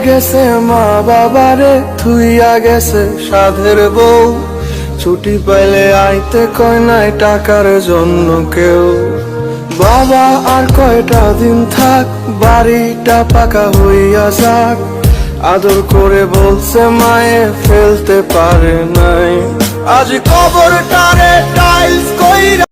গেছে মা বাবারে, থুইয়া গেছে সাধের বউ। ছুটি পাইলে আইতে কয় নাই টাকার জন্য কেউ। বাবা আর কয়টা দিন থাক, বাড়িটা পাকা হইয়া যাক। আদর করে বলছে মায়ে ফেলতে পারে নাই, আজ কবরটারে টাইলস কইরা